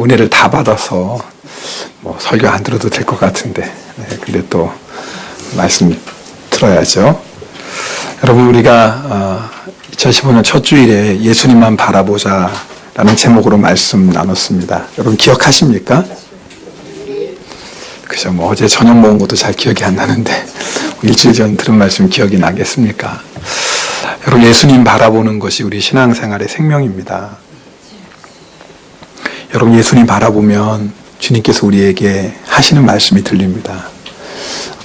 은혜를 다 받아서 설교 안 들어도 될 것 같은데, 근데 또 말씀 들어야죠. 여러분, 우리가 2015년 첫 주일에 예수님만 바라보자 라는 제목으로 말씀 나눴습니다. 여러분 기억하십니까? 그죠? 어제 저녁 먹은 것도 잘 기억이 안 나는데 일주일 전 들은 말씀 기억이 나겠습니까? 여러분, 예수님 바라보는 것이 우리 신앙생활의 생명입니다. 여러분, 예수님 바라보면 주님께서 우리에게 하시는 말씀이 들립니다.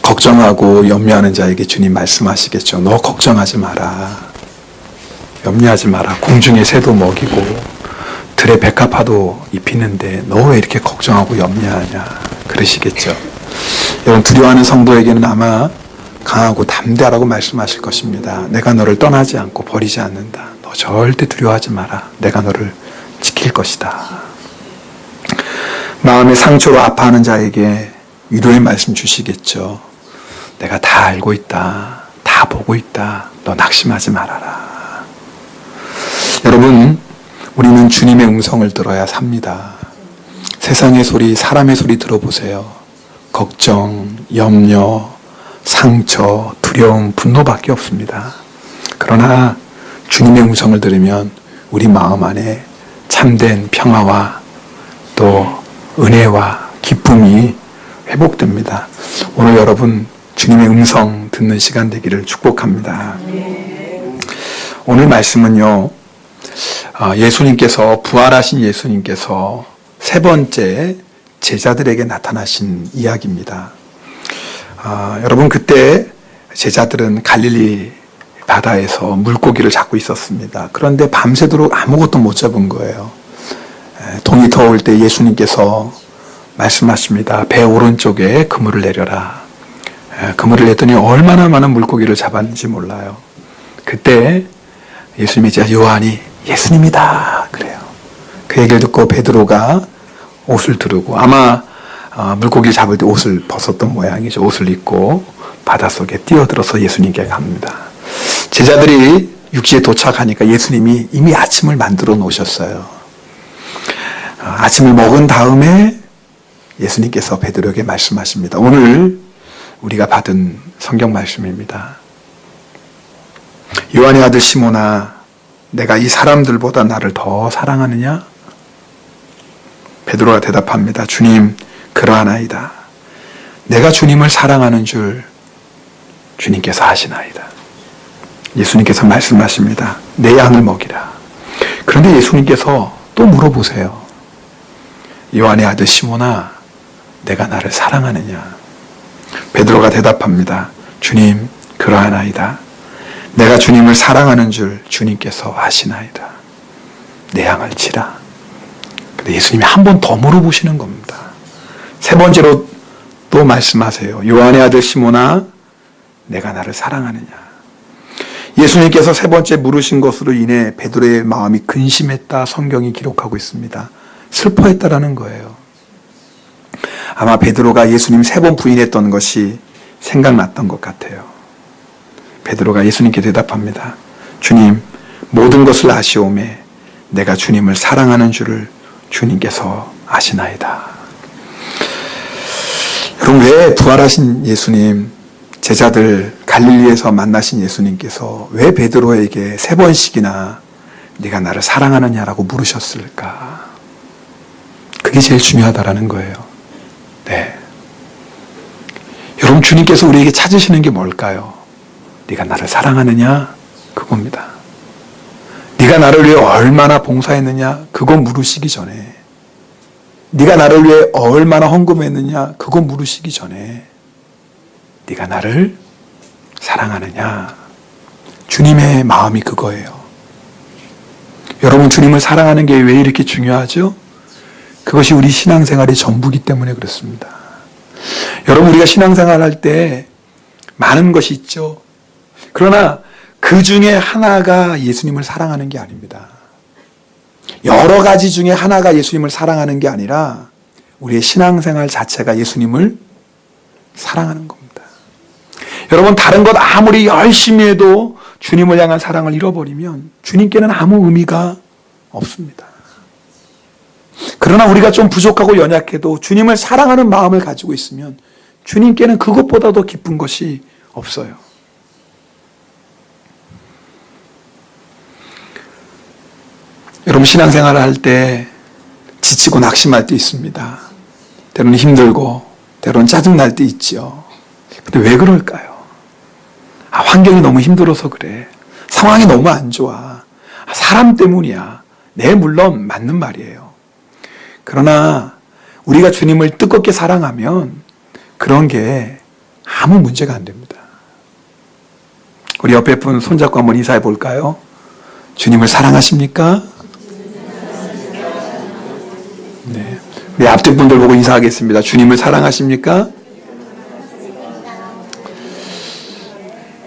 걱정하고 염려하는 자에게 주님 말씀하시겠죠. 너 걱정하지 마라. 염려하지 마라. 공중의 새도 먹이고 들의 백합화도 입히는데 너 왜 이렇게 걱정하고 염려하냐 그러시겠죠. 여러분, 두려워하는 성도에게는 아마 강하고 담대하라고 말씀하실 것입니다. 내가 너를 떠나지 않고 버리지 않는다. 너 절대 두려워하지 마라. 내가 너를 지킬 것이다. 마음의 상처로 아파하는 자에게 위로의 말씀 주시겠죠. 내가 다 알고 있다. 다 보고 있다. 너 낙심하지 말아라. 여러분, 우리는 주님의 음성을 들어야 삽니다. 세상의 소리, 사람의 소리 들어보세요. 걱정, 염려, 상처, 두려움, 분노밖에 없습니다. 그러나 주님의 음성을 들으면 우리 마음 안에 참된 평화와 또 은혜와 기쁨이 회복됩니다. 오늘 여러분 주님의 음성 듣는 시간 되기를 축복합니다. 오늘 말씀은요, 예수님께서, 부활하신 예수님께서 세 번째 제자들에게 나타나신 이야기입니다. 여러분, 그때 제자들은 갈릴리 바다에서 물고기를 잡고 있었습니다. 그런데 밤새도록 아무것도 못 잡은 거예요. 동이 더울 때 예수님께서 말씀하십니다. 배 오른쪽에 그물을 내려라. 그물을 냈더니 얼마나 많은 물고기를 잡았는지 몰라요. 그때 예수님의 제자 요한이 예수님이다 그래요. 그 얘기를 듣고 베드로가 옷을 두르고, 아마 물고기를 잡을 때 옷을 벗었던 모양이죠. 옷을 입고 바닷속에 뛰어들어서 예수님께 갑니다. 제자들이 육지에 도착하니까 예수님이 이미 아침을 만들어 놓으셨어요. 아침을 먹은 다음에 예수님께서 베드로에게 말씀하십니다. 오늘 우리가 받은 성경 말씀입니다. 요한의 아들 시몬아, 내가 이 사람들보다 나를 더 사랑하느냐? 베드로가 대답합니다. 주님, 그러하나이다. 내가 주님을 사랑하는 줄 주님께서 아시나이다. 예수님께서 말씀하십니다. 내 양을 먹이라. 그런데 예수님께서 또 물어보세요. 요한의 아들 시몬아, 내가 나를 사랑하느냐? 베드로가 대답합니다. 주님, 그러하나이다. 내가 주님을 사랑하는 줄 주님께서 아시나이다. 내 양을 치라. 근데 예수님이 한 번 더 물어보시는 겁니다. 세 번째로 또 말씀하세요. 요한의 아들 시몬아, 내가 나를 사랑하느냐? 예수님께서 세 번째 물으신 것으로 인해 베드로의 마음이 근심했다, 성경이 기록하고 있습니다. 슬퍼했다라는 거예요. 아마 베드로가 예수님 세 번 부인했던 것이 생각났던 것 같아요. 베드로가 예수님께 대답합니다. 주님, 모든 것을 아시오매 내가 주님을 사랑하는 줄을 주님께서 아시나이다. 여러분, 왜 부활하신 예수님, 제자들 갈릴리에서 만나신 예수님께서 왜 베드로에게 세 번씩이나 네가 나를 사랑하느냐라고 물으셨을까? 그게 제일 중요하다라는 거예요. 네. 여러분, 주님께서 우리에게 찾으시는 게 뭘까요? 네가 나를 사랑하느냐? 그겁니다. 네가 나를 위해 얼마나 봉사했느냐? 그거 물으시기 전에, 네가 나를 위해 얼마나 헌금했느냐? 그거 물으시기 전에 네가 나를 사랑하느냐? 주님의 마음이 그거예요. 여러분, 주님을 사랑하는 게 왜 이렇게 중요하죠? 그것이 우리 신앙생활의 전부이기 때문에 그렇습니다. 여러분, 우리가 신앙생활 할 때 많은 것이 있죠. 그러나 그 중에 하나가 예수님을 사랑하는 게 아닙니다. 여러 가지 중에 하나가 예수님을 사랑하는 게 아니라 우리의 신앙생활 자체가 예수님을 사랑하는 겁니다. 여러분, 다른 것 아무리 열심히 해도 주님을 향한 사랑을 잃어버리면 주님께는 아무 의미가 없습니다. 그러나 우리가 좀 부족하고 연약해도 주님을 사랑하는 마음을 가지고 있으면 주님께는 그것보다 더 기쁜 것이 없어요. 여러분, 신앙생활을 할 때 지치고 낙심할 때 있습니다. 때로는 힘들고 때로는 짜증날 때 있죠. 근데 왜 그럴까요? 환경이 너무 힘들어서 그래. 상황이 너무 안 좋아. 사람 때문이야. 네, 물론 맞는 말이에요. 그러나 우리가 주님을 뜨겁게 사랑하면 그런 게 아무 문제가 안 됩니다. 우리 옆에 분 손잡고 한번 인사해 볼까요? 주님을 사랑하십니까? 네. 우리 앞뒤 분들 보고 인사하겠습니다. 주님을 사랑하십니까?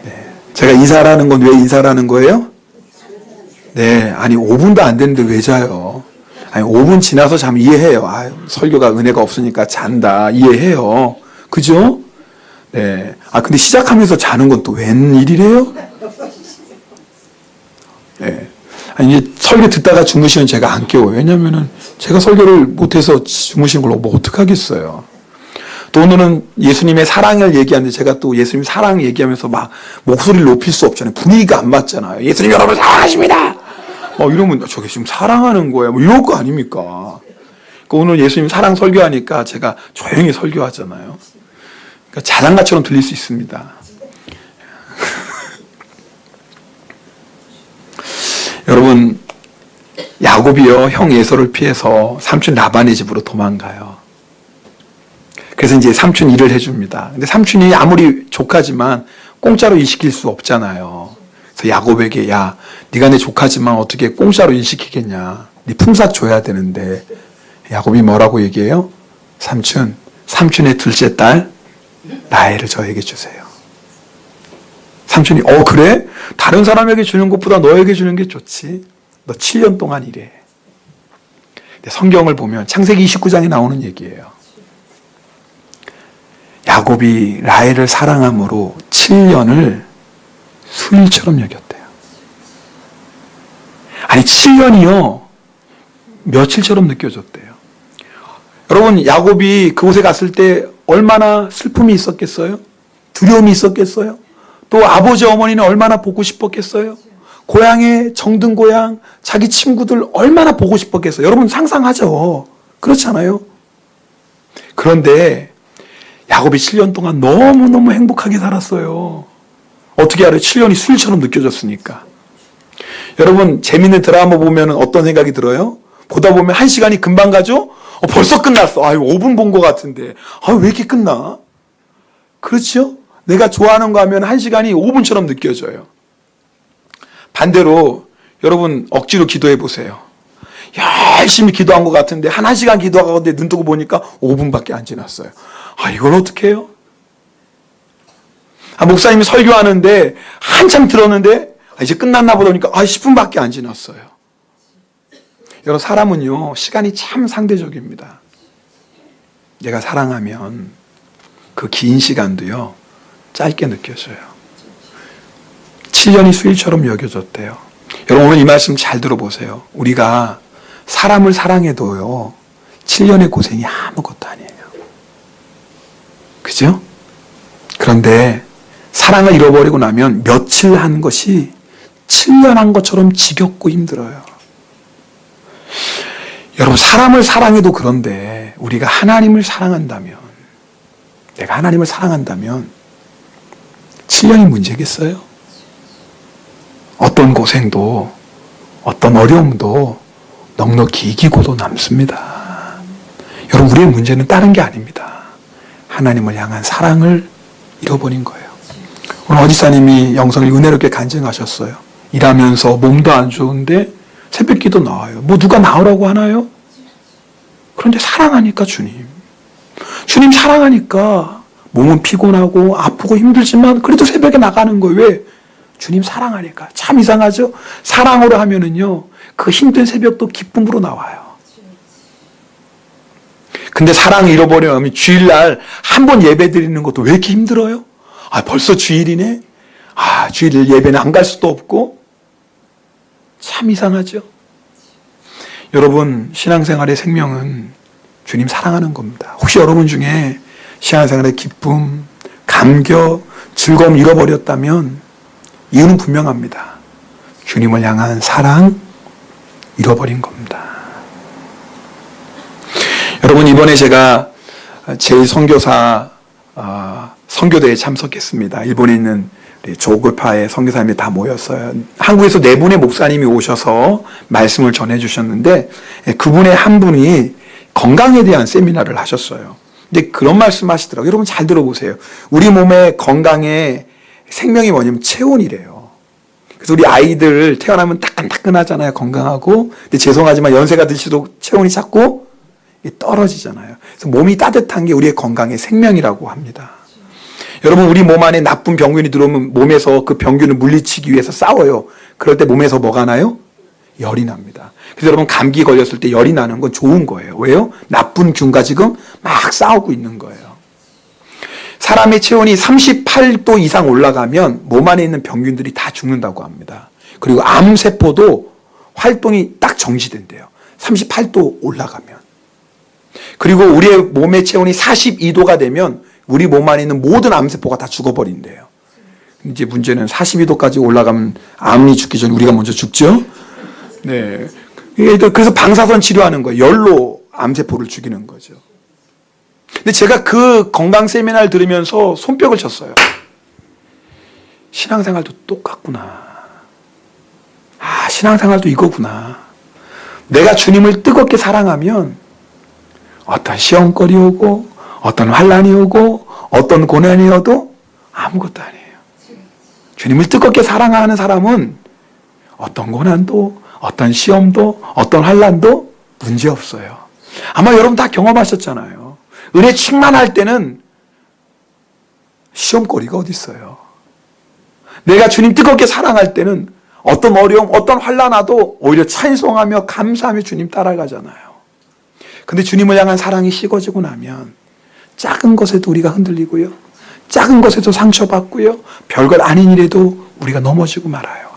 네. 제가 인사라는 건 왜 인사라는 거예요? 네. 아니, 5분도 안 됐는데 왜 자요? 아니, 5분 지나서 잠 이해해요. 설교가 은혜가 없으니까 잔다. 이해해요. 그죠? 네. 근데 시작하면서 자는 건 또 웬일이래요? 네. 아니, 이제 설교 듣다가 주무시면 제가 안 깨워요. 왜냐면은 제가 설교를 못해서 주무신 걸로 뭐 어떡하겠어요. 또 오늘은 예수님의 사랑을 얘기하는데 제가 또 예수님 사랑 얘기하면서 막 목소리를 높일 수 없잖아요. 분위기가 안 맞잖아요. 예수님 여러분 사랑하십니다. 이러면 저게 지금 사랑하는 거야. 뭐 이럴 거 아닙니까? 그러니까 오늘 예수님 사랑 설교하니까 제가 조용히 설교하잖아요. 그러니까 자장가처럼 들릴 수 있습니다. 여러분, 야곱이요, 형 에서를 피해서 삼촌 라반의 집으로 도망가요. 그래서 이제 삼촌 일을 해줍니다. 근데 삼촌이 아무리 조카지만 공짜로 일 시킬 수 없잖아요. 그래서 야곱에게, 야, 네가 내 조카지만 어떻게 공짜로 일 시키겠냐. 네 품삯 줘야 되는데. 야곱이 뭐라고 얘기해요? 삼촌의 둘째 딸 라헬을 저에게 주세요. 삼촌이, 그래? 다른 사람에게 주는 것보다 너에게 주는 게 좋지. 너 7년 동안 일해. 성경을 보면 창세기 29장에 나오는 얘기예요. 야곱이 라헬을 사랑함으로 7년을 수일처럼 여겼대요. 아니, 7년이요, 며칠처럼 느껴졌대요. 여러분, 야곱이 그곳에 갔을 때 얼마나 슬픔이 있었겠어요? 두려움이 있었겠어요? 또 아버지 어머니는 얼마나 보고 싶었겠어요? 고향에 정든 고향, 자기 친구들 얼마나 보고 싶었겠어요? 여러분 상상하죠? 그렇잖아요? 그런데 야곱이 7년 동안 너무너무 행복하게 살았어요. 어떻게 알아요? 7년이 수일처럼 느껴졌으니까. 여러분, 재밌는 드라마 보면 어떤 생각이 들어요? 보다 보면 1시간이 금방 가죠? 벌써 끝났어. 5분 본 것 같은데. 왜 이렇게 끝나? 그렇죠? 내가 좋아하는 거 하면 1시간이 5분처럼 느껴져요. 반대로 여러분 억지로 기도해 보세요. 열심히 기도한 것 같은데 한 1시간 기도하는데 눈 뜨고 보니까 5분밖에 안 지났어요. 이걸 어떻게 해요? 목사님이 설교하는데 한참 들었는데 이제 끝났나 보다 보니까 10분밖에 안 지났어요. 여러분, 사람은요, 시간이 참 상대적입니다. 내가 사랑하면 그 긴 시간도요, 짧게 느껴져요. 7년이 수일처럼 여겨졌대요. 여러분, 오늘 이 말씀 잘 들어보세요. 우리가 사람을 사랑해도요, 7년의 고생이 아무것도 아니에요. 그죠? 그런데 사랑을 잃어버리고 나면 며칠 한 것이 7년 한 것처럼 지겹고 힘들어요. 여러분, 사람을 사랑해도 그런데 우리가 하나님을 사랑한다면, 내가 하나님을 사랑한다면 7년이 문제겠어요? 어떤 고생도, 어떤 어려움도 넉넉히 이기고도 남습니다. 여러분, 우리의 문제는 다른 게 아닙니다. 하나님을 향한 사랑을 잃어버린 거예요. 오늘 어지사님이 영성을 은혜롭게 간증하셨어요. 일하면서 몸도 안 좋은데 새벽기도 나와요. 누가 나오라고 하나요? 그런데 사랑하니까 주님 사랑하니까 몸은 피곤하고 아프고 힘들지만 그래도 새벽에 나가는 거예요. 왜? 주님 사랑하니까. 참 이상하죠? 사랑으로 하면은요, 그 힘든 새벽도 기쁨으로 나와요. 근데 사랑 잃어버리면 주일날 한 번 예배 드리는 것도 왜 이렇게 힘들어요? 벌써 주일이네? 주일 예배는 안 갈 수도 없고. 참 이상하죠? 여러분, 신앙생활의 생명은 주님 사랑하는 겁니다. 혹시 여러분 중에 신앙생활의 기쁨, 감격, 즐거움 잃어버렸다면 이유는 분명합니다. 주님을 향한 사랑 잃어버린 겁니다. 여러분, 이번에 제가 제1선교사 선교대에 참석했습니다. 일본에 있는 조교파의 선교사님이 다 모였어요. 한국에서 4분의 목사님이 오셔서 말씀을 전해주셨는데 그분의 한 분이 건강에 대한 세미나를 하셨어요. 근데 그런 말씀 하시더라고요. 여러분 잘 들어보세요. 우리 몸의 건강의 생명이 뭐냐면 체온이래요. 그래서 우리 아이들 태어나면 따끈따끈하잖아요. 건강하고. 근데 죄송하지만 연세가 들수록 체온이 자꾸 떨어지잖아요. 그래서 몸이 따뜻한 게 우리의 건강의 생명이라고 합니다. 여러분, 우리 몸 안에 나쁜 병균이 들어오면 몸에서 그 병균을 물리치기 위해서 싸워요. 그럴 때 몸에서 뭐가 나요? 열이 납니다. 그래서 여러분, 감기 걸렸을 때 열이 나는 건 좋은 거예요. 왜요? 나쁜 균과 지금 막 싸우고 있는 거예요. 사람의 체온이 38도 이상 올라가면 몸 안에 있는 병균들이 다 죽는다고 합니다. 그리고 암세포도 활동이 딱 정지된대요. 38도 올라가면. 그리고 우리의 몸의 체온이 42도가 되면 우리 몸 안에 있는 모든 암세포가 다 죽어버린대요. 이제 문제는 42도까지 올라가면 암이 죽기 전에 우리가 먼저 죽죠? 네. 그래서 방사선 치료하는 거예요. 열로 암세포를 죽이는 거죠. 근데 제가 그 건강 세미나를 들으면서 손뼉을 쳤어요. 신앙생활도 똑같구나. 신앙생활도 이거구나. 내가 주님을 뜨겁게 사랑하면 어떤 시험거리 오고 어떤 환난이 오고 어떤 고난이 오도 아무것도 아니에요. 주님을 뜨겁게 사랑하는 사람은 어떤 고난도 어떤 시험도 어떤 환난도 문제없어요. 아마 여러분 다 경험하셨잖아요. 은혜 충만할 때는 시험거리가 어디 있어요. 내가 주님 뜨겁게 사랑할 때는 어떤 어려움 어떤 환난 와도 오히려 찬송하며 감사하며 주님 따라가잖아요. 근데 주님을 향한 사랑이 식어지고 나면 작은 것에도 우리가 흔들리고요. 작은 것에도 상처받고요. 별것 아닌 일에도 우리가 넘어지고 말아요.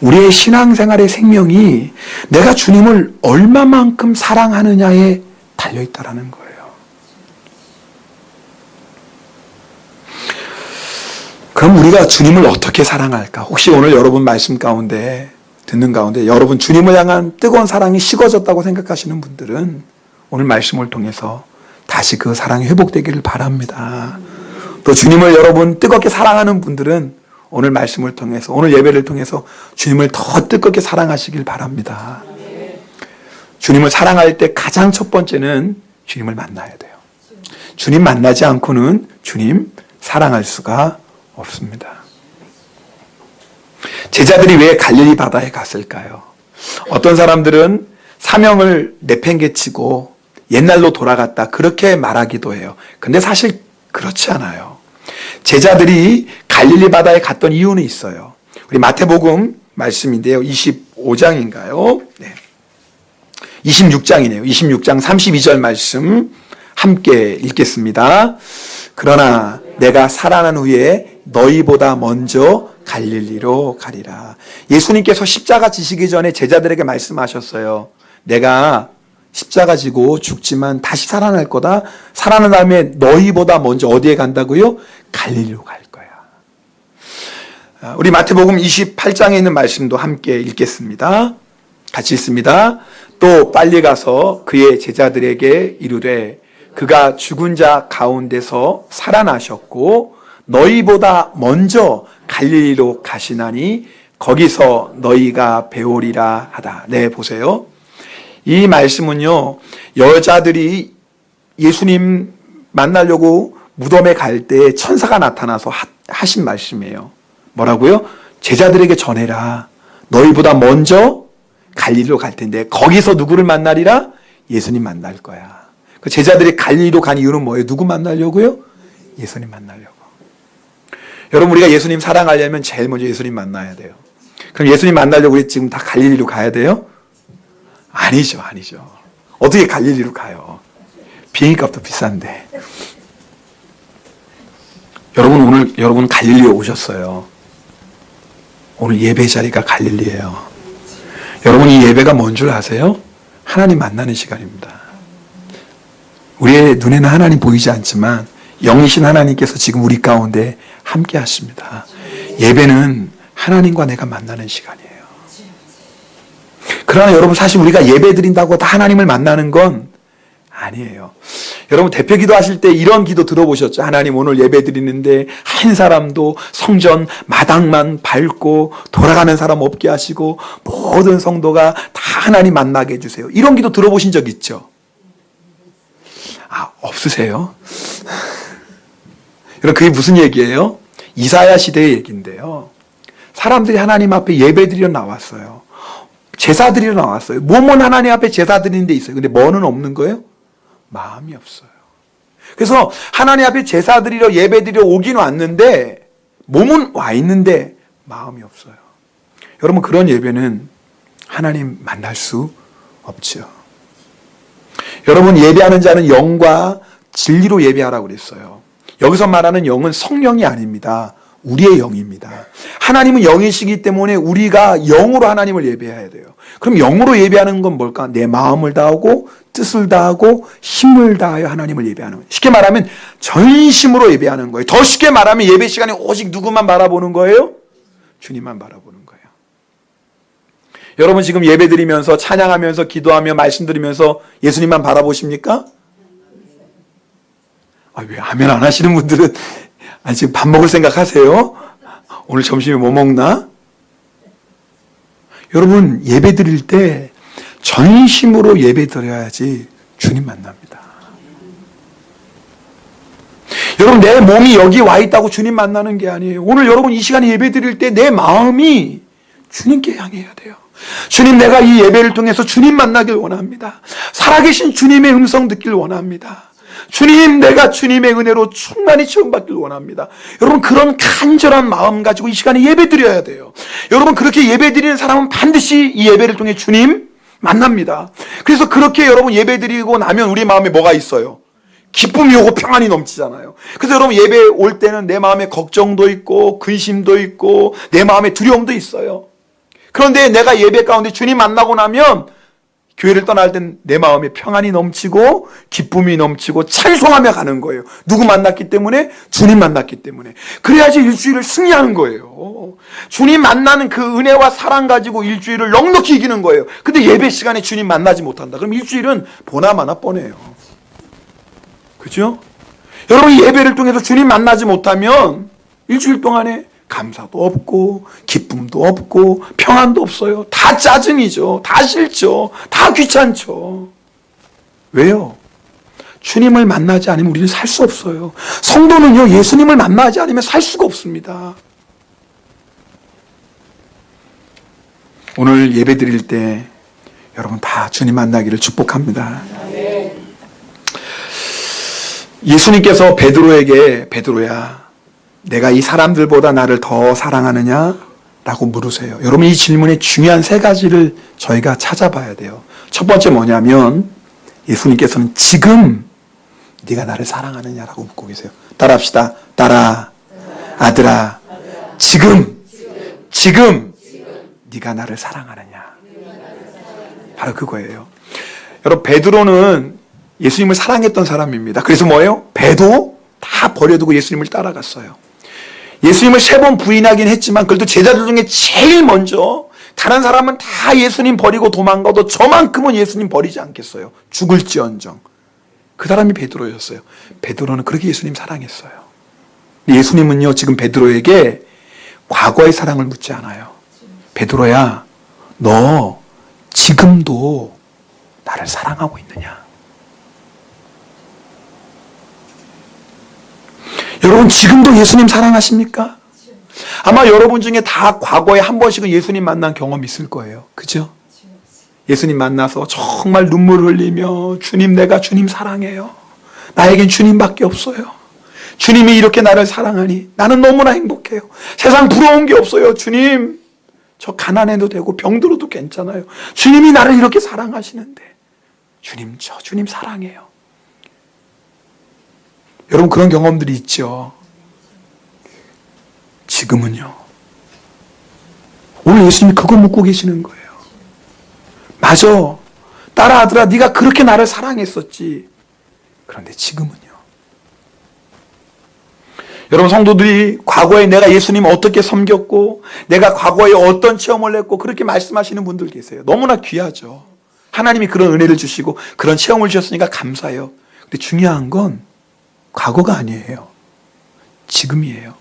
우리의 신앙생활의 생명이 내가 주님을 얼마만큼 사랑하느냐에 달려있다라는 거예요. 그럼 우리가 주님을 어떻게 사랑할까? 혹시 오늘 여러분 말씀 가운데 듣는 가운데 여러분 주님을 향한 뜨거운 사랑이 식어졌다고 생각하시는 분들은 오늘 말씀을 통해서 다시 그 사랑이 회복되기를 바랍니다. 또 주님을 여러분 뜨겁게 사랑하는 분들은 오늘 말씀을 통해서 오늘 예배를 통해서 주님을 더 뜨겁게 사랑하시길 바랍니다. 주님을 사랑할 때 가장 첫 번째는 주님을 만나야 돼요. 주님 만나지 않고는 주님 사랑할 수가 없습니다. 제자들이 왜 갈릴리 바다에 갔을까요? 어떤 사람들은 사명을 내팽개치고 옛날로 돌아갔다 그렇게 말하기도 해요. 근데 사실 그렇지 않아요. 제자들이 갈릴리 바다에 갔던 이유는 있어요. 우리 마태복음 말씀인데요. 25장인가요? 네. 26장이네요. 26장 32절 말씀 함께 읽겠습니다. 그러나 내가 살아난 후에 너희보다 먼저 갈릴리로 가리라. 예수님께서 십자가 지시기 전에 제자들에게 말씀하셨어요. 내가 십자가 지고 죽지만 다시 살아날 거다. 살아난 다음에 너희보다 먼저 어디에 간다고요? 갈릴리로 갈 거야. 우리 마태복음 28장에 있는 말씀도 함께 읽겠습니다. 같이 읽습니다. 또 빨리 가서 그의 제자들에게 이르되 그가 죽은 자 가운데서 살아나셨고 너희보다 먼저 갈릴리로 가시나니 거기서 너희가 배우리라 하다. 네, 보세요. 이 말씀은요, 여자들이 예수님 만나려고 무덤에 갈 때 천사가 나타나서 하신 말씀이에요. 뭐라고요? 제자들에게 전해라. 너희보다 먼저 갈릴리로 갈 텐데 거기서 누구를 만나리라? 예수님 만날 거야. 그 제자들이 갈릴리로 간 이유는 뭐예요? 누구 만나려고요? 예수님 만나려고. 여러분, 우리가 예수님 사랑하려면 제일 먼저 예수님 만나야 돼요. 그럼 예수님 만나려고 우리 지금 다 갈릴리로 가야 돼요? 아니죠. 어떻게 갈릴리로 가요? 비행기값도 비싼데. 여러분 갈릴리에 오셨어요. 오늘 예배 자리가 갈릴리예요. 여러분, 이 예배가 뭔 줄 아세요? 하나님 만나는 시간입니다. 우리의 눈에는 하나님 보이지 않지만 영이신 하나님께서 지금 우리 가운데 함께 하십니다. 예배는 하나님과 내가 만나는 시간이에요. 그러나 여러분, 사실 우리가 예배 드린다고 다 하나님을 만나는 건 아니에요. 여러분, 대표 기도 하실 때 이런 기도 들어보셨죠? 하나님, 오늘 예배 드리는데 한 사람도 성전 마당만 밟고 돌아가는 사람 없게 하시고 모든 성도가 다 하나님 만나게 해주세요. 이런 기도 들어보신 적 있죠? 아, 없으세요? 여러분, 그게 무슨 얘기예요? 이사야 시대의 얘기인데요. 사람들이 하나님 앞에 예배 드리러 나왔어요. 제사 드리러 나왔어요. 몸은 하나님 앞에 제사 드리는 데 있어요. 근데 뭐는 없는 거예요? 마음이 없어요. 그래서 하나님 앞에 제사 드리러 예배 드리러 오긴 왔는데 몸은 와 있는데 마음이 없어요. 여러분, 그런 예배는 하나님 만날 수 없죠. 여러분, 예배하는 자는 영과 진리로 예배하라고 그랬어요. 여기서 말하는 영은 성령이 아닙니다. 우리의 영입니다. 하나님은 영이시기 때문에 우리가 영으로 하나님을 예배해야 돼요. 그럼 영으로 예배하는 건 뭘까? 내 마음을 다하고 뜻을 다하고 힘을 다하여 하나님을 예배하는 거예요. 쉽게 말하면 전심으로 예배하는 거예요. 더 쉽게 말하면 예배 시간에 오직 누구만 바라보는 거예요? 주님만 바라보는 거예요. 여러분, 지금 예배 드리면서 찬양하면서 기도하며 말씀드리면서 예수님만 바라보십니까? 왜 아멘 안 하시는 분들은 지금 밥 먹을 생각하세요? 오늘 점심에 뭐 먹나? 여러분, 예배 드릴 때 전심으로 예배 드려야지 주님 만납니다. 여러분, 내 몸이 여기 와 있다고 주님 만나는 게 아니에요. 오늘 여러분 이 시간에 예배 드릴 때 내 마음이 주님께 향해야 돼요. 주님, 내가 이 예배를 통해서 주님 만나길 원합니다. 살아계신 주님의 음성 듣길 원합니다. 주님, 내가 주님의 은혜로 충만히 체험받길 원합니다. 여러분, 그런 간절한 마음 가지고 이 시간에 예배 드려야 돼요. 여러분, 그렇게 예배 드리는 사람은 반드시 이 예배를 통해 주님 만납니다. 그래서 그렇게 여러분 예배 드리고 나면 우리 마음에 뭐가 있어요? 기쁨이 오고 평안이 넘치잖아요. 그래서 여러분, 예배 올 때는 내 마음에 걱정도 있고 근심도 있고 내 마음에 두려움도 있어요. 그런데 내가 예배 가운데 주님 만나고 나면 교회를 떠날 땐 내 마음에 평안이 넘치고 기쁨이 넘치고 찬송하며 가는 거예요. 누구 만났기 때문에? 주님 만났기 때문에. 그래야지 일주일을 승리하는 거예요. 주님 만나는 그 은혜와 사랑 가지고 일주일을 넉넉히 이기는 거예요. 근데 예배 시간에 주님 만나지 못한다. 그럼 일주일은 보나마나 뻔해요. 그죠? 여러분, 예배를 통해서 주님 만나지 못하면 일주일 동안에 감사도 없고 기쁨도 없고 평안도 없어요. 다 짜증이죠. 다 싫죠. 다 귀찮죠. 왜요? 주님을 만나지 않으면 우리는 살 수 없어요. 성도는요, 예수님을 만나지 않으면 살 수가 없습니다. 오늘 예배 드릴 때 여러분 다 주님 만나기를 축복합니다. 예수님께서 베드로에게, 베드로야, 내가 이 사람들보다 나를 더 사랑하느냐? 라고 물으세요. 여러분, 이 질문에 중요한 세 가지를 저희가 찾아봐야 돼요. 첫 번째 뭐냐면 예수님께서는 지금 네가 나를 사랑하느냐라고 묻고 계세요. 따라합시다. 따라. 아들아, 지금 네가 나를 사랑하느냐. 바로 그거예요. 여러분, 베드로는 예수님을 사랑했던 사람입니다. 그래서 뭐예요? 배도 다 버려두고 예수님을 따라갔어요. 예수님을 3번 부인하긴 했지만 그래도 제자들 중에 제일 먼저, 다른 사람은 다 예수님 버리고 도망가도 저만큼은 예수님 버리지 않겠어요. 죽을지언정. 그 사람이 베드로였어요. 베드로는 그렇게 예수님 사랑했어요. 예수님은요, 지금 베드로에게 과거의 사랑을 묻지 않아요. 베드로야, 너 지금도 나를 사랑하고 있느냐? 여러분, 지금도 예수님 사랑하십니까? 아마 여러분 중에 다 과거에 한 번씩은 예수님 만난 경험 있을 거예요. 그죠? 예수님 만나서 정말 눈물 흘리며 주님, 내가 주님 사랑해요. 나에겐 주님밖에 없어요. 주님이 이렇게 나를 사랑하니 나는 너무나 행복해요. 세상 부러운 게 없어요. 주님, 저 가난해도 되고 병들어도 괜찮아요. 주님이 나를 이렇게 사랑하시는데 주님, 저 주님 사랑해요. 여러분, 그런 경험들이 있죠. 지금은요. 오늘 예수님이 그거 묻고 계시는 거예요. 맞아. 딸아, 아들아, 네가 그렇게 나를 사랑했었지. 그런데 지금은요. 여러분 성도들이 과거에 내가 예수님 어떻게 섬겼고 내가 과거에 어떤 체험을 했고 그렇게 말씀하시는 분들 계세요. 너무나 귀하죠. 하나님이 그런 은혜를 주시고 그런 체험을 주셨으니까 감사해요. 근데 중요한 건 과거가 아니에요. 지금이에요.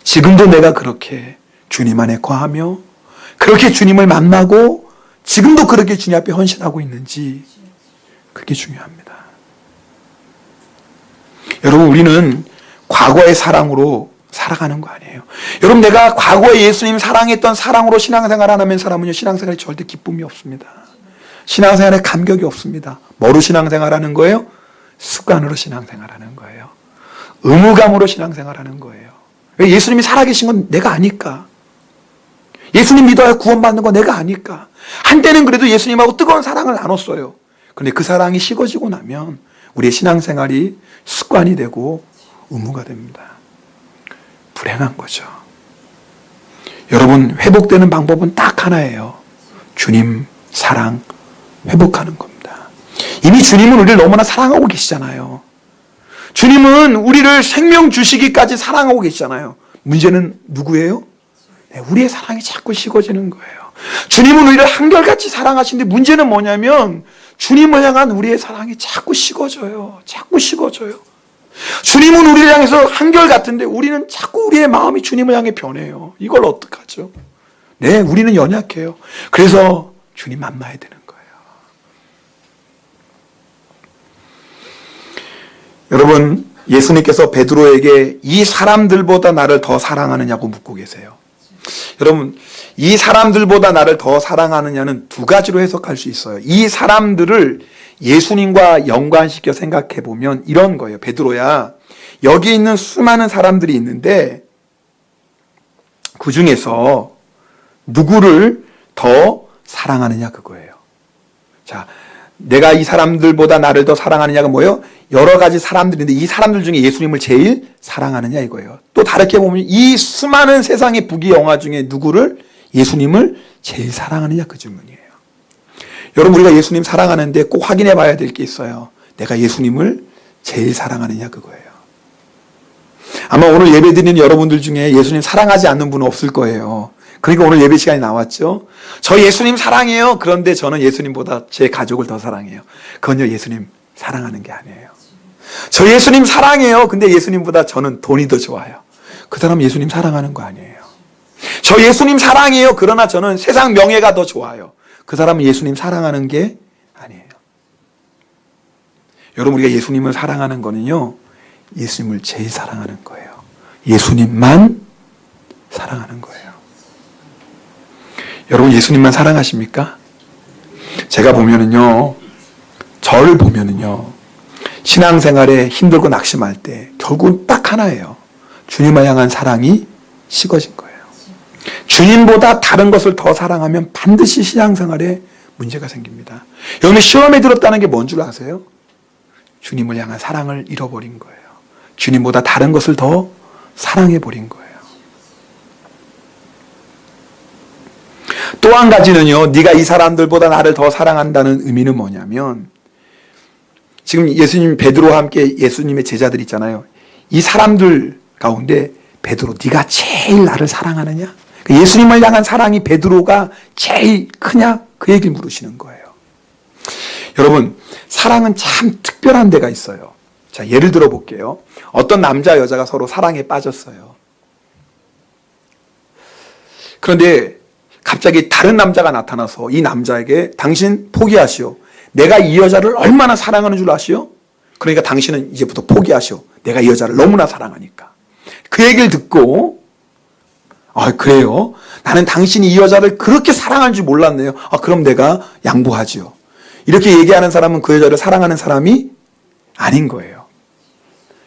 지금도 내가 그렇게 주님 안에 거하며 그렇게 주님을 만나고 지금도 그렇게 주님 앞에 헌신하고 있는지 그게 중요합니다. 여러분 우리는 과거의 사랑으로 살아가는 거 아니에요. 여러분 내가 과거에 예수님 사랑했던 사랑으로 신앙생활 안 하면 사람은요 신앙생활에 절대 기쁨이 없습니다. 신앙생활에 감격이 없습니다. 뭐로 신앙생활하는 거예요? 습관으로 신앙생활하는 거예요. 의무감으로 신앙생활하는 거예요. 왜? 예수님이 살아계신 건 내가 아니까. 예수님 믿어야 구원받는 건 내가 아니까. 한때는 그래도 예수님하고 뜨거운 사랑을 나눴어요. 그런데 그 사랑이 식어지고 나면 우리의 신앙생활이 습관이 되고 의무가 됩니다. 불행한 거죠. 여러분 회복되는 방법은 딱 하나예요. 주님 사랑 회복하는 겁니다. 이미 주님은 우리를 너무나 사랑하고 계시잖아요. 주님은 우리를 생명 주시기까지 사랑하고 계시잖아요. 문제는 누구예요? 우리의 사랑이 자꾸 식어지는 거예요. 주님은 우리를 한결같이 사랑하시는데 문제는 뭐냐면 주님을 향한 우리의 사랑이 자꾸 식어져요. 자꾸 식어져요. 주님은 우리를 향해서 한결같은데 우리는 자꾸 우리의 마음이 주님을 향해 변해요. 이걸 어떡하죠? 네, 우리는 연약해요. 그래서 주님 만나야 되는 거예요. 여러분, 예수님께서 베드로에게 이 사람들보다 나를 더 사랑하느냐고 묻고 계세요. 여러분, 이 사람들보다 나를 더 사랑하느냐는 두 가지로 해석할 수 있어요. 이 사람들을 예수님과 연관시켜 생각해 보면 이런 거예요. 베드로야, 여기 있는 수많은 사람들이 있는데 그 중에서 누구를 더 사랑하느냐 그거예요. 자, 내가 이 사람들보다 나를 더 사랑하느냐가 뭐예요? 여러 가지 사람들인데 이 사람들 중에 예수님을 제일 사랑하느냐 이거예요. 또 다르게 보면 이 수많은 세상의 부귀영화 중에 누구를 예수님을 제일 사랑하느냐 그 질문이에요. 여러분 우리가 예수님 사랑하는데 꼭 확인해 봐야 될 게 있어요. 내가 예수님을 제일 사랑하느냐 그거예요. 아마 오늘 예배 드리는 여러분들 중에 예수님 사랑하지 않는 분은 없을 거예요. 그러니까 오늘 예배 시간이 나왔죠. 저 예수님 사랑해요. 그런데 저는 예수님보다 제 가족을 더 사랑해요. 그건요 예수님 사랑하는 게 아니에요. 저 예수님 사랑해요. 근데 예수님보다 저는 돈이 더 좋아요. 그 사람은 예수님 사랑하는 거 아니에요. 저 예수님 사랑해요. 그러나 저는 세상 명예가 더 좋아요. 그 사람은 예수님 사랑하는 게 아니에요. 여러분 우리가 예수님을 사랑하는 거는요 예수님을 제일 사랑하는 거예요. 예수님만 사랑하는 거예요. 여러분 예수님만 사랑하십니까? 제가 보면은요, 저를 보면은요, 신앙생활에 힘들고 낙심할 때 결국은 딱 하나예요. 주님을 향한 사랑이 식어진 거예요. 주님보다 다른 것을 더 사랑하면 반드시 신앙생활에 문제가 생깁니다. 여러분 시험에 들었다는 게 뭔 줄 아세요? 주님을 향한 사랑을 잃어버린 거예요. 주님보다 다른 것을 더 사랑해버린 거예요. 또 한 가지는요, 네가 이 사람들보다 나를 더 사랑한다는 의미는 뭐냐면, 지금 예수님 베드로와 함께 예수님의 제자들 있잖아요. 이 사람들 가운데 베드로, 네가 제일 나를 사랑하느냐? 예수님을 향한 사랑이 베드로가 제일 크냐? 그 얘기를 물으시는 거예요. 여러분, 사랑은 참 특별한 데가 있어요. 자, 예를 들어 볼게요. 어떤 남자 여자가 서로 사랑에 빠졌어요. 그런데 갑자기 다른 남자가 나타나서 이 남자에게 당신 포기하시오. 내가 이 여자를 얼마나 사랑하는 줄 아시오? 그러니까 당신은 이제부터 포기하시오. 내가 이 여자를 너무나 사랑하니까. 그 얘기를 듣고, 아, 그래요? 나는 당신이 이 여자를 그렇게 사랑할 줄 몰랐네요. 아, 그럼 내가 양보하지요. 이렇게 얘기하는 사람은 그 여자를 사랑하는 사람이 아닌 거예요.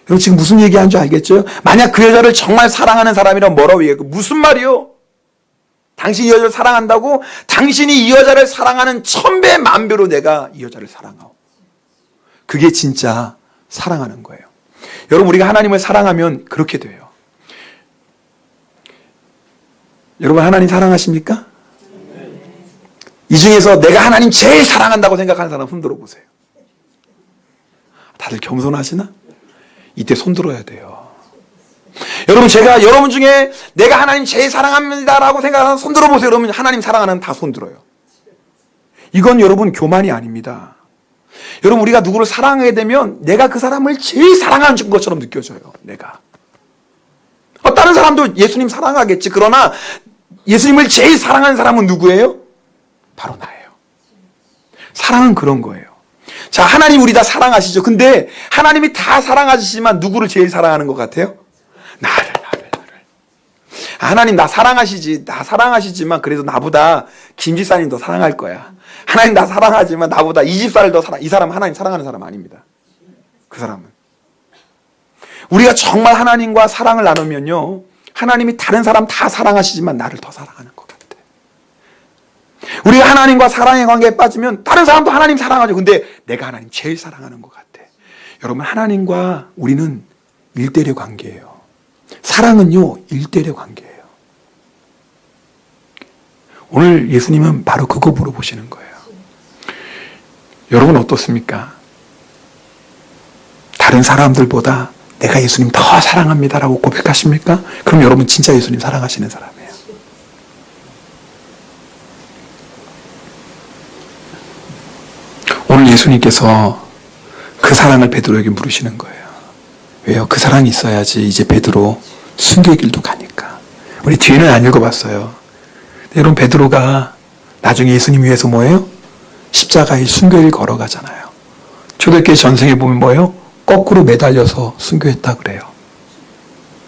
여러분 지금 무슨 얘기하는 줄 알겠죠? 만약 그 여자를 정말 사랑하는 사람이라면 뭐라고 얘기해요? 무슨 말이요? 당신이 이 여자를 사랑한다고? 당신이 이 여자를 사랑하는 1000배, 10,000배로 내가 이 여자를 사랑하오. 그게 진짜 사랑하는 거예요. 여러분 우리가 하나님을 사랑하면 그렇게 돼요. 여러분 하나님 사랑하십니까? 이 중에서 내가 하나님 제일 사랑한다고 생각하는 사람 손 들어보세요. 다들 겸손하시나? 이때 손 들어야 돼요. 여러분, 제가 여러분 중에 내가 하나님 제일 사랑합니다라고 생각하는 손 들어보세요. 여러분, 하나님 사랑하는 다 손 들어요. 이건 여러분 교만이 아닙니다. 여러분, 우리가 누구를 사랑하게 되면 내가 그 사람을 제일 사랑하는 것처럼 느껴져요. 내가. 다른 사람도 예수님 사랑하겠지. 그러나 예수님을 제일 사랑하는 사람은 누구예요? 바로 나예요. 사랑은 그런 거예요. 자, 하나님 우리 다 사랑하시죠. 근데 하나님이 다 사랑하시지만 누구를 제일 사랑하는 것 같아요? 나를. 하나님 나 사랑하시지만 그래도 나보다 김 집사님 더 사랑할 거야. 하나님 나 사랑하지만 나보다 이 집사를 더 이 사람 하나님 사랑하는 사람 아닙니다. 그 사람은. 우리가 정말 하나님과 사랑을 나누면요, 하나님이 다른 사람 다 사랑하시지만 나를 더 사랑하는 것 같아. 우리가 하나님과 사랑의 관계에 빠지면 다른 사람도 하나님 사랑하죠. 근데 내가 하나님 제일 사랑하는 것 같아. 여러분, 하나님과 우리는 일대의 관계예요. 사랑은요, 일대의 관계예요. 오늘 예수님은 바로 그거 물어보시는 거예요. 여러분 어떻습니까? 다른 사람들보다 내가 예수님 더 사랑합니다라고 고백하십니까? 그럼 여러분 진짜 예수님 사랑하시는 사람이에요. 오늘 예수님께서 그 사랑을 베드로에게 물으시는 거예요. 왜요? 그 사랑이 있어야지 이제 베드로 순교의 길도 가니까. 우리 뒤에는 안 읽어봤어요. 여러분, 베드로가 나중에 예수님 위해서 뭐예요? 십자가의 순교를 걸어가잖아요. 초대교회 전생에 보면 뭐예요? 거꾸로 매달려서 순교했다 그래요.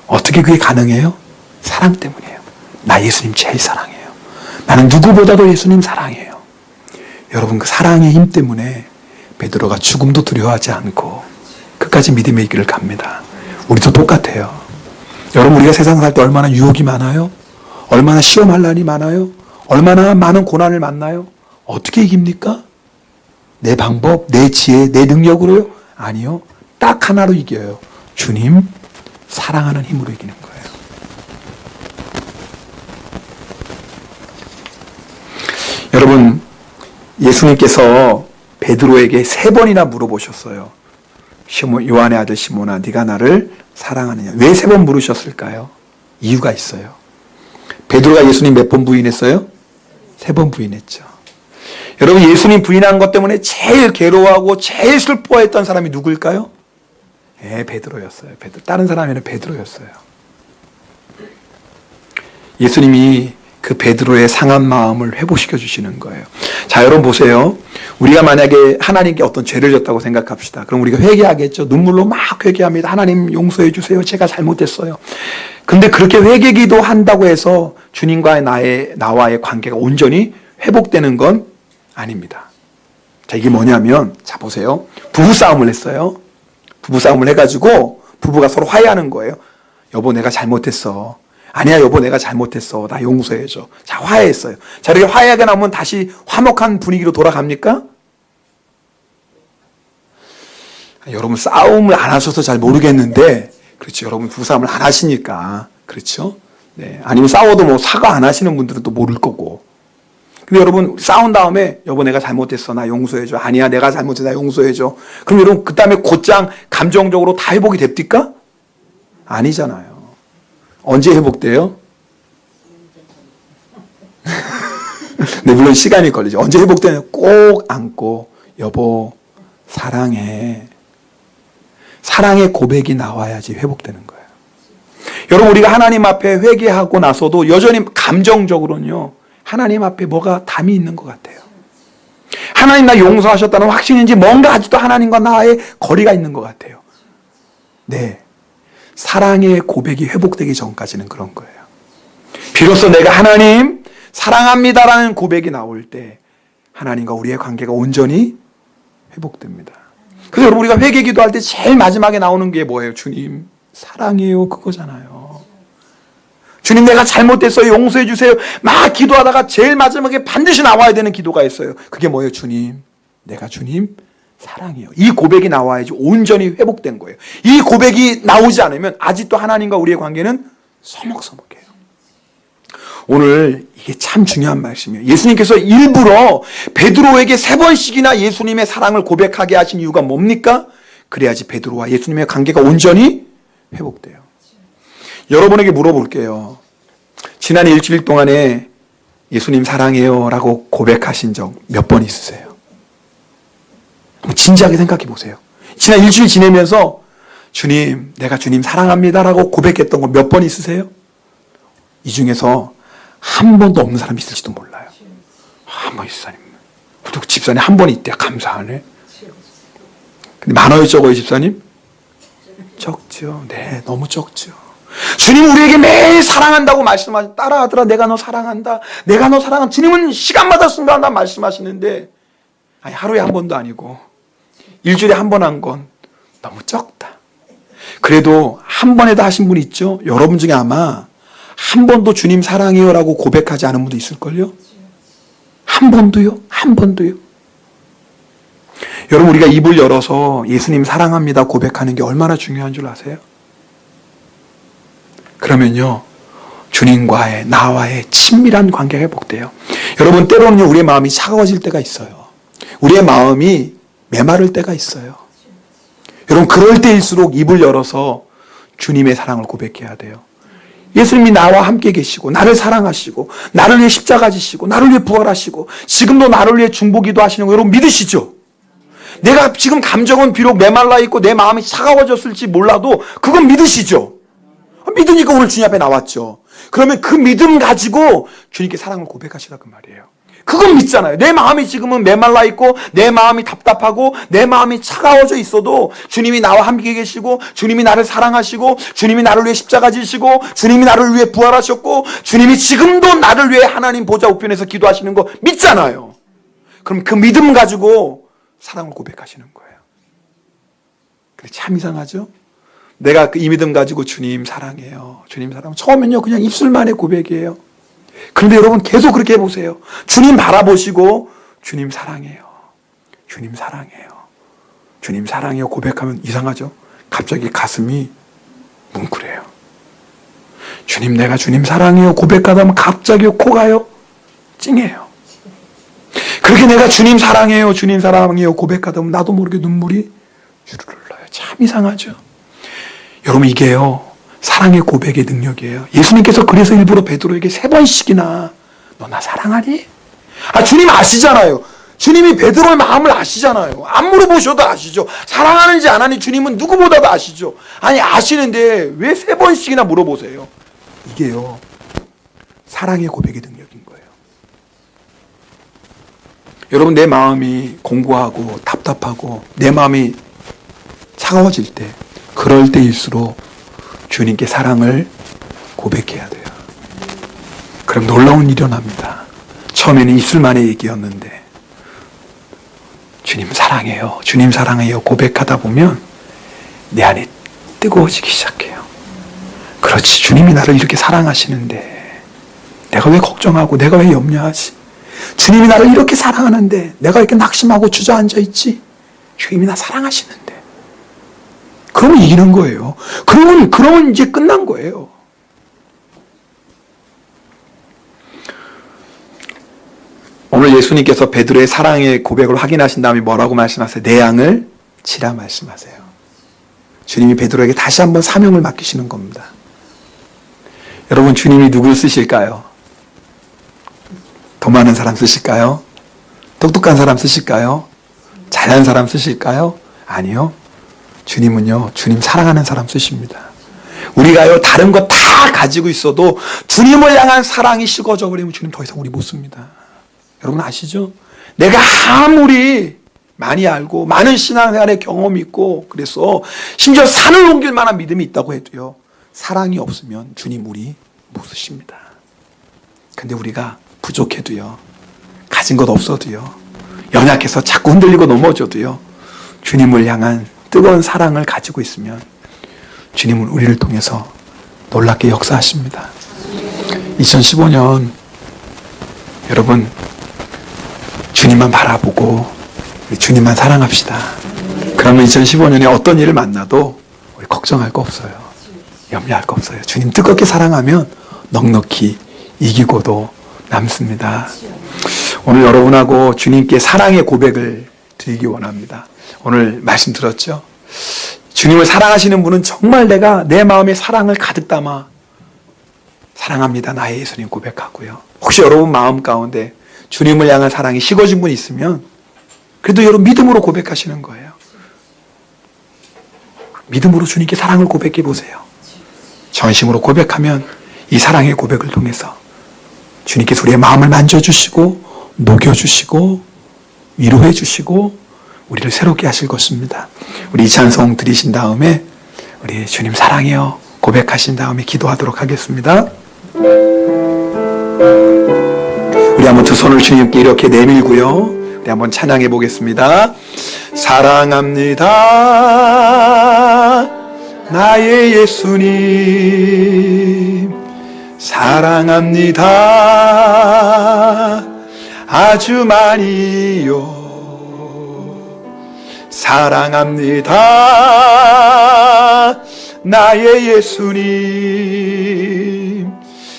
어떻게 그게 가능해요? 사랑 때문이에요. 나 예수님 제일 사랑해요. 나는 누구보다도 예수님 사랑해요. 여러분, 그 사랑의 힘 때문에 베드로가 죽음도 두려워하지 않고 끝까지 믿음의 길을 갑니다. 우리도 똑같아요. 여러분, 우리가 세상 살 때 얼마나 유혹이 많아요? 얼마나 시험할 날이 많아요? 얼마나 많은 고난을 만나요? 어떻게 이깁니까? 내 방법, 내 지혜, 내 능력으로요? 아니요. 딱 하나로 이겨요. 주님 사랑하는 힘으로 이기는 거예요. 여러분, 예수님께서 베드로에게 3번이나 물어보셨어요. 요한의 아들 시몬아, 네가 나를 사랑하느냐? 왜 3번 물으셨을까요? 이유가 있어요. 베드로가 예수님 몇 번 부인했어요? 3번 부인했죠. 여러분, 예수님 부인한 것 때문에 제일 괴로워하고 제일 슬퍼했던 사람이 누구일까요? 베드로였어요. 다른 사람이 아니라 베드로였어요. 예수님이 그 베드로의 상한 마음을 회복시켜 주시는 거예요. 자, 여러분 보세요. 우리가 만약에 하나님께 어떤 죄를 졌다고 생각합시다. 그럼 우리가 회개하겠죠. 눈물로 막 회개합니다. 하나님 용서해 주세요. 제가 잘못했어요. 근데 그렇게 회개기도 한다고 해서 주님과의 나와의 관계가 온전히 회복되는 건 아닙니다. 자, 이게 뭐냐면, 자, 보세요. 부부싸움을 했어요. 부부싸움을 해가지고 부부가 서로 화해하는 거예요. 여보, 내가 잘못했어. 아니야, 여보, 내가 잘못했어. 나 용서해줘. 자, 화해했어요. 자, 이렇게 화해하게 나오면 다시 화목한 분위기로 돌아갑니까? 여러분, 싸움을 안 하셔서 잘 모르겠는데, 그렇죠. 여러분, 부부싸움을 안 하시니까. 그렇죠. 네. 아니면 싸워도 뭐 사과 안 하시는 분들은 또 모를 거고. 근데 여러분, 싸운 다음에 여보, 내가 잘못했어. 나 용서해줘. 아니야, 내가 잘못했어. 나 용서해줘. 그럼 여러분, 그 다음에 곧장 감정적으로 다 회복이 됩니까? 아니잖아요. 언제 회복돼요? 네, 물론 시간이 걸리죠. 언제 회복되냐면 꼭 안고 여보 사랑해. 사랑의 고백이 나와야지 회복되는 거예요. 여러분, 우리가 하나님 앞에 회개하고 나서도 여전히 감정적으로는요, 하나님 앞에 뭐가 담이 있는 것 같아요. 하나님 나 용서하셨다는 확신인지 뭔가 아직도 하나님과 나의 거리가 있는 것 같아요. 네, 사랑의 고백이 회복되기 전까지는 그런 거예요. 비로소 내가 하나님 사랑합니다라는 고백이 나올 때 하나님과 우리의 관계가 온전히 회복됩니다. 그래서 여러분, 우리가 회개 기도할 때 제일 마지막에 나오는 게 뭐예요? 주님 사랑해요, 그거잖아요. 주님 내가 잘못했어요, 용서해 주세요. 막 기도하다가 제일 마지막에 반드시 나와야 되는 기도가 있어요. 그게 뭐예요? 주님, 내가 주님 사랑해요. 이 고백이 나와야지 온전히 회복된 거예요. 이 고백이 나오지 않으면 아직도 하나님과 우리의 관계는 서먹서먹해요. 오늘 이게 참 중요한 말씀이에요. 예수님께서 일부러 베드로에게 3번씩이나 예수님의 사랑을 고백하게 하신 이유가 뭡니까? 그래야지 베드로와 예수님의 관계가 온전히 회복돼요. 여러분에게 물어볼게요. 지난 일주일 동안에 예수님 사랑해요 라고 고백하신 적 몇 번 있으세요? 진지하게 생각해 보세요. 지난 일주일 지내면서 주님, 내가 주님 사랑합니다 라고 고백했던 거 몇 번 있으세요? 이 중에서 한 번도 없는 사람이 있을지도 몰라요. 한 번 있어요. 그리고 집사님 한 번 있대요. 감사하네. 근데 많아요, 적어요, 집사님? 적죠. 네, 너무 적죠. 주님 우리에게 매일 사랑한다고 말씀하시고, 따라 아들아 내가 너 사랑한다, 내가 너 사랑한다. 주님은 시간마다 순간마다 말씀하시는데, 아니 하루에 한 번도 아니고 일주일에 한 번 한 건 너무 적다. 그래도 한 번에도 하신 분 있죠? 여러분 중에 아마 한 번도 주님 사랑해요 라고 고백하지 않은 분도 있을걸요? 한 번도요? 한 번도요? 여러분, 우리가 입을 열어서 예수님 사랑합니다 고백하는 게 얼마나 중요한 줄 아세요? 그러면요, 주님과의, 나와의 친밀한 관계가 회복돼요. 여러분, 때로는요 우리의 마음이 차가워질 때가 있어요. 우리의 마음이 메마를 때가 있어요. 여러분, 그럴 때일수록 입을 열어서 주님의 사랑을 고백해야 돼요. 예수님이 나와 함께 계시고 나를 사랑하시고 나를 위해 십자가 지시고 나를 위해 부활하시고 지금도 나를 위해 중보기도 하시는 거 여러분 믿으시죠? 내가 지금 감정은 비록 메말라 있고 내 마음이 차가워졌을지 몰라도 그건 믿으시죠? 믿으니까 오늘 주님 앞에 나왔죠. 그러면 그 믿음 가지고 주님께 사랑을 고백하시라 그 말이에요. 그건 믿잖아요. 내 마음이 지금은 메말라 있고 내 마음이 답답하고 내 마음이 차가워져 있어도 주님이 나와 함께 계시고 주님이 나를 사랑하시고 주님이 나를 위해 십자가 지시고 주님이 나를 위해 부활하셨고 주님이 지금도 나를 위해 하나님 보좌 우편에서 기도하시는 거 믿잖아요. 그럼 그 믿음 가지고 사랑을 고백하시는 거예요. 근데 참 이상하죠? 내가 이 믿음 가지고 주님 사랑해요, 주님 사랑, 처음엔요 그냥 입술만의 고백이에요. 그런데 여러분 계속 그렇게 해보세요. 주님 바라보시고 주님 사랑해요, 주님 사랑해요, 주님 사랑해요 고백하면 이상하죠? 갑자기 가슴이 뭉클해요. 주님, 내가 주님 사랑해요 고백하다 보면 갑자기 코가요 찡해요. 그렇게 내가 주님 사랑해요, 주님 사랑해요 고백하다 보면 나도 모르게 눈물이 주르르 흘러요. 참 이상하죠? 여러분, 이게요 사랑의 고백의 능력이에요. 예수님께서 그래서 일부러 베드로에게 3번씩이나 너 나 사랑하니? 주님 아시잖아요. 주님이 베드로의 마음을 아시잖아요. 안 물어보셔도 아시죠. 사랑하는지 안 하는지 주님은 누구보다도 아시죠. 아니 아시는데 왜 3번씩이나 물어보세요? 이게요 사랑의 고백의 능력인 거예요. 여러분, 내 마음이 공고하고 답답하고 내 마음이 차가워질 때, 그럴 때일수록 주님께 사랑을 고백해야 돼요. 그럼 놀라운 일이 일어납니다. 처음에는 입술만의 얘기였는데 주님 사랑해요, 주님 사랑해요 고백하다 보면 내 안에 뜨거워지기 시작해요. 그렇지, 주님이 나를 이렇게 사랑하시는데 내가 왜 걱정하고 내가 왜 염려하지? 주님이 나를 이렇게 사랑하는데 내가 이렇게 낙심하고 주저앉아 있지? 주님이 나 사랑하시는데. 그러면 이기는 거예요. 그러면 이제 끝난 거예요. 오늘 예수님께서 베드로의 사랑의 고백을 확인하신 다음에 뭐라고 말씀하세요? 내 양을 치라 말씀하세요. 주님이 베드로에게 다시 한번 사명을 맡기시는 겁니다. 여러분, 주님이 누굴 쓰실까요? 돈 많은 사람 쓰실까요? 똑똑한 사람 쓰실까요? 잘난 사람 쓰실까요? 아니요. 주님은요, 주님 사랑하는 사람 쓰십니다. 우리가요, 다른 거 다 가지고 있어도 주님을 향한 사랑이 식어져 버리면 주님 더 이상 우리 못 씁니다. 여러분 아시죠? 내가 아무리 많이 알고 많은 신앙생활의 경험이 있고 그래서 심지어 산을 옮길 만한 믿음이 있다고 해도요, 사랑이 없으면 주님 우리 못 쓰십니다. 근데 우리가 부족해도요, 가진 것 없어도요, 연약해서 자꾸 흔들리고 넘어져도요, 주님을 향한 뜨거운 사랑을 가지고 있으면 주님은 우리를 통해서 놀랍게 역사하십니다. 2015년 여러분, 주님만 바라보고 주님만 사랑합시다. 그러면 2015년에 어떤 일을 만나도 우리 걱정할 거 없어요. 염려할 거 없어요. 주님 뜨겁게 사랑하면 넉넉히 이기고도 남습니다. 오늘 여러분하고 주님께 사랑의 고백을 드리기 원합니다. 오늘 말씀 들었죠? 주님을 사랑하시는 분은 정말 내가 내 마음에 사랑을 가득 담아 사랑합니다, 나의 예수님 고백하고요. 혹시 여러분 마음 가운데 주님을 향한 사랑이 식어진 분이 있으면 그래도 여러분 믿음으로 고백하시는 거예요. 믿음으로 주님께 사랑을 고백해 보세요. 전심으로 고백하면 이 사랑의 고백을 통해서 주님께서 우리의 마음을 만져주시고 녹여주시고 위로해 주시고 우리를 새롭게 하실 것입니다. 우리 이 찬송 드리신 다음에 우리 주님 사랑해요 고백하신 다음에 기도하도록 하겠습니다. 우리 한번 두 손을 주님께 이렇게 내밀고요. 우리 한번 찬양해 보겠습니다. 사랑합니다 나의 예수님, 사랑합니다 아주 많이요. 사랑합니다 나의 예수님,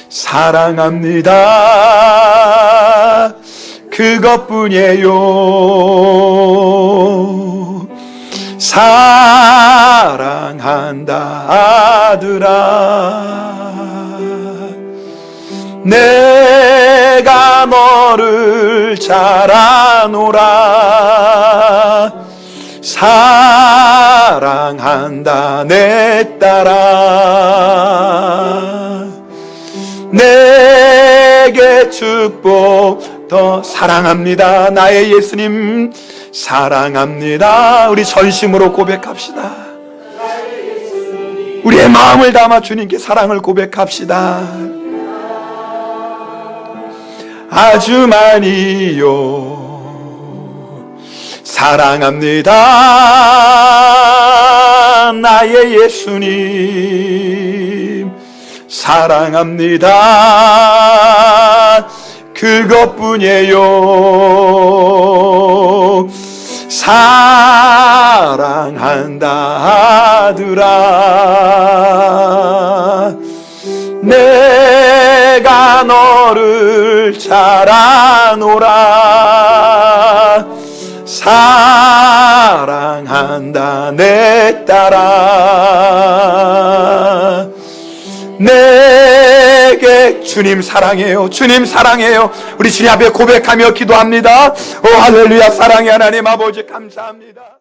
사랑합니다 그것뿐이에요. 사랑한다 아들아, 내가 너를 잘 아노라. 사랑한다 내 딸아, 내게 축복 더 사랑합니다 나의 예수님, 사랑합니다. 우리 전심으로 고백합시다. 우리의 마음을 담아 주님께 사랑을 고백합시다. 아주 많이요. 사랑합니다 나의 예수님, 사랑합니다 그것뿐이에요. 사랑한다 아들아, 내가 너를 잘 아노라. 사랑한다 내 딸아, 내게 주님 사랑해요. 주님 사랑해요. 우리 주님 앞에 고백하며 기도합니다. 오 할렐루야. 사랑의 하나님 아버지 감사합니다.